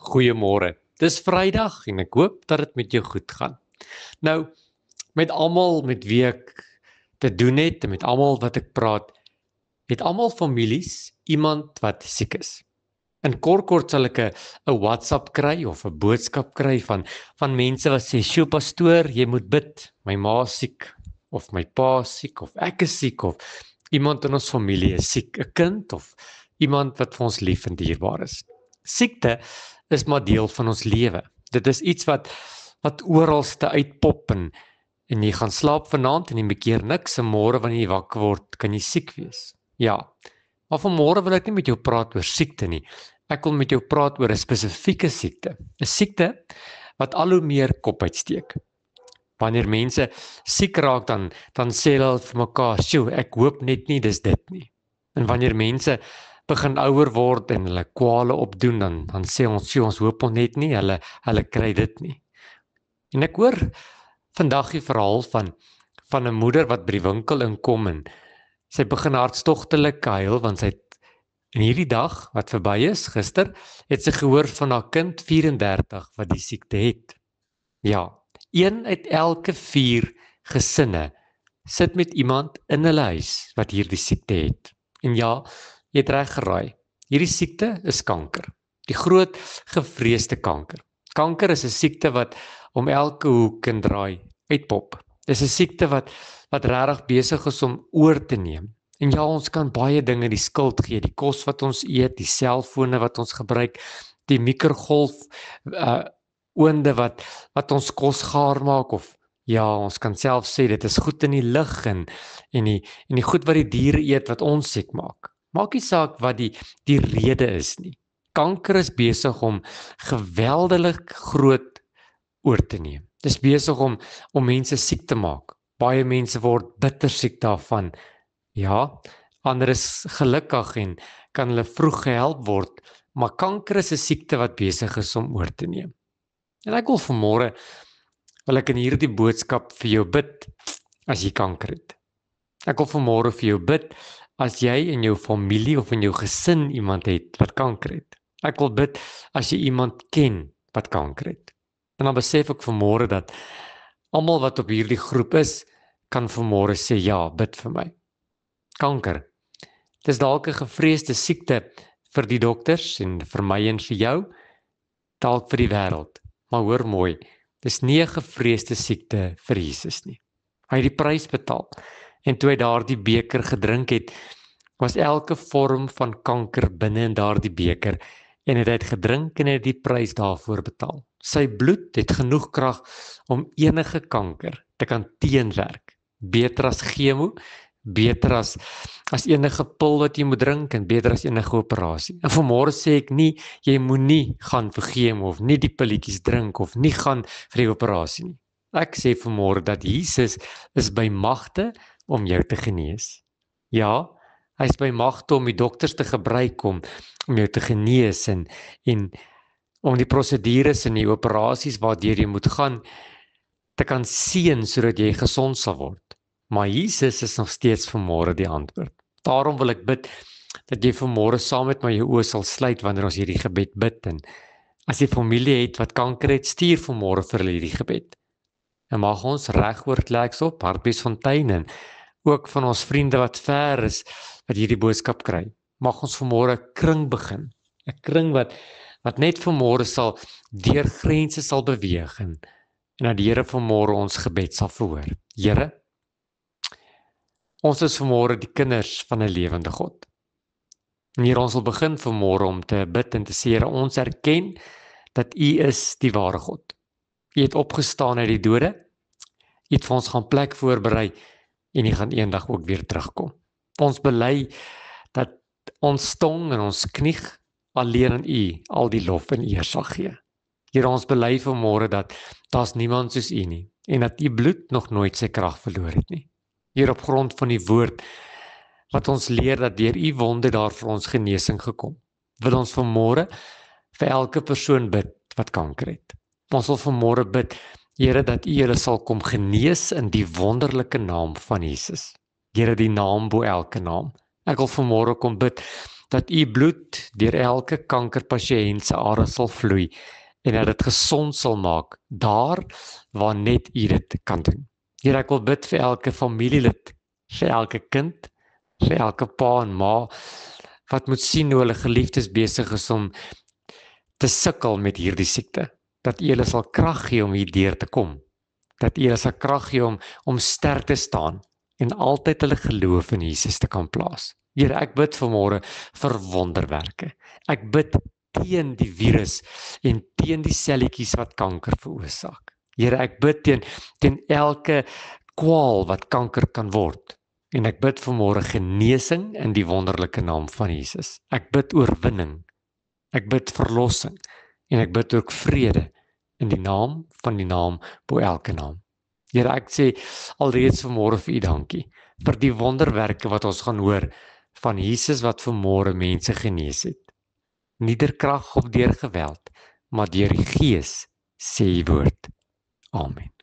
Goeiemôre. Dis Vrydag en ek hoop dat dit met jou goed gaan. Nou, met almal met wie ek te doen het en met almal wat ek praat, het almal families iemand wat siek is. In kort sal ek 'n WhatsApp kry of 'n boodskap kry van mense wat sê, "Sjoe pastoor, jy moet bid. My ma is siek of my pa is siek of ek is siek of iemand in ons familie is siek, 'n kind of iemand wat vir ons lief en dierbaar is." Siekte is maar deel van ons lewe. Dit is iets wat oralste uitpop en jy gaan slaap vanaand en jy bekeer niks en môre wanneer jy wakker word, kan jy siek wees. Ja, maar vanmôre wil ek nie met jou praat oor siekte nie. Ek wil met jou praat oor 'n spesifieke siekte. 'n Siekte wat al hoe meer kop uitsteek. Wanneer mense siek raak, dan sê hulle vir mekaar, "Sjoe, ek hoop net nie dis dit nie." En wanneer mense begin ouer word en hulle kwale opdoen, dan sê ons, "Sjoe, ons hoop net nie hulle kry dit nie." En ek hoor vandag die verhaal van 'n moeder wat by die winkel inkom en sy begin hartstogtelik huil want sy het in hierdie dag wat verby is, gister, het sy gehoor van haar kind 34 wat die siekte het. Ja, 1 uit elke 4 gesinne sit met iemand in hulle huis wat hierdie siekte het. En ja, jy het reg geraai. Hierdie siekte is kanker. Die groot gevreesde kanker. Kanker is 'n siekte wat om elke hoek en draai uitpop. Dis 'n siekte wat regtig besig is om oor te neem. En ja, ons kan baie dinge die skuld gee, die kos wat ons eet, die selfone wat ons gebruik, die mikrogolf oonde wat ons kos gaar maak, of ja, ons kan self sê dit is goed in die lug en die goed wat die diere eet wat ons siek maak. Maak nie saak wat die rede is nie. Kanker is besig om geweldig groot oor te neem. Dit is besig om mense siek te maak. Baie mense word bitter siek daarvan. Ja, ander is gelukkig en kan hulle vroeg gehelp word, maar kanker is 'n siekte wat besig is om oor te neem. En ek wil vanmôre in hierdie boodskap vir jou bid as jy kanker het. Ek wil vanmôre vir jou bid as jy in jou familie of in jou gesin iemand het wat kanker het. Ek wil bid as jy iemand ken wat kanker het. En dan besef ek vanmôre dat almal wat op hierdie groep is, kan vanmôre sê, ja, bid vir my. Kanker. Dis dalk 'n gevreesde siekte vir die dokters en vir my en vir jou, dalk vir die wêreld. Maar hoor mooi, dis nie 'n gevreesde siekte vir Jesus nie. Hy het die prys betaal. En toe hy daardie beker gedrink het, was elke vorm van kanker binne in daardie beker en het hy het gedrink en het die prys daarvoor betaal. Sy bloed het genoeg krag om enige kanker te kan teenwerk. Beter as chemo, beter as enige pil wat jy moet drink en beter as enige operasie. En vanmôre sê ek nie, jy moenie gaan vir chemo of nie die pilletjies drink of nie gaan vir die operasie nie. Ek sê vanmôre dat Jesus is by magte om jou te genees. Ja, hy is by magte om die dokters te gebruik om jou te genees en om die prosedures en die operasies waardeur jy moet gaan te kan seën sodat jy gesond sal word. Maar Jesus is nog steeds vanmôre die antwoord. Daarom wil ek bid dat jy vanmôre saam met my jou oë sal sluit wanneer ons hierdie gebed bid. En as jy familie het wat kanker het, stuur vanmôre vir hulle hierdie gebed. En mag ons reg oor Klerksdorp, Hartbeesfontein en ook van ons vriende wat ver is, wat hierdie boodskap kry. Mag ons vanmôre 'n kring begin. 'n Kring wat net vanmôre sal deur grense sal beweeg en dat die Here vanmôre ons gebed sal verhoor. Here, ons is vanmôre die kinders van 'n lewende God. En Here, ons wil begin vanmôre om te bid en te sê, Here, ons erken dat U is die ware God. U het opgestaan uit die dode. U het vir ons gaan plek voorberei en U gaan eendag ook weer terugkom. Ons bely dat ons tong en ons knieg alleen aan U al die lof en eer sal gee. Here, ons bely vanmôre dat daar's niemand soos U nie en dat U bloed nog nooit sy krag verloor het nie. Hier op grond van die woord wat ons leer dat deur U wonde daar vir ons genesing gekom. Wil ons vanmôre vir elke persoon bid wat kanker het. Ons wil vanmôre bid, Here, dat U hulle sal kom genees in die wonderlike naam van Jesus. Here, die naam bo elke naam. Ek wil vanmôre kom bid dat u bloed deur elke kankerpasiënt se are sal vloei en dat dit gesond sal maak daar waar net u dit kan doen. Here, ek wil bid vir elke familielid, vir elke kind, vir elke pa en ma wat moet sien hoe hulle geliefdes besig is om te sukkel met hierdie siekte. Dat u hulle sal krag gee om hierdeur te kom. Dat u hulle sal krag gee om sterk te staan en altyd hulle geloof in Jesus te kan plaas. Here, ek bid vanmôre vir wonderwerke. Ek bid teen die virus en teen die selletjies wat kanker veroorsaak. Here, ek bid teen elke kwaal wat kanker kan word. En ek bid vanmôre genesing in die wonderlike naam van Jesus. Ek bid oorwinning. Ek bid verlossing en ek bid ook vrede in die naam bo elke naam. Here, ek sê alreeds vanmôre vir u dankie vir die wonderwerke wat ons gaan hoor van Jesus wat vanmôre mense genees het. Nie deur krag of deur geweld, maar deur die Gees, sê u woord. Amen.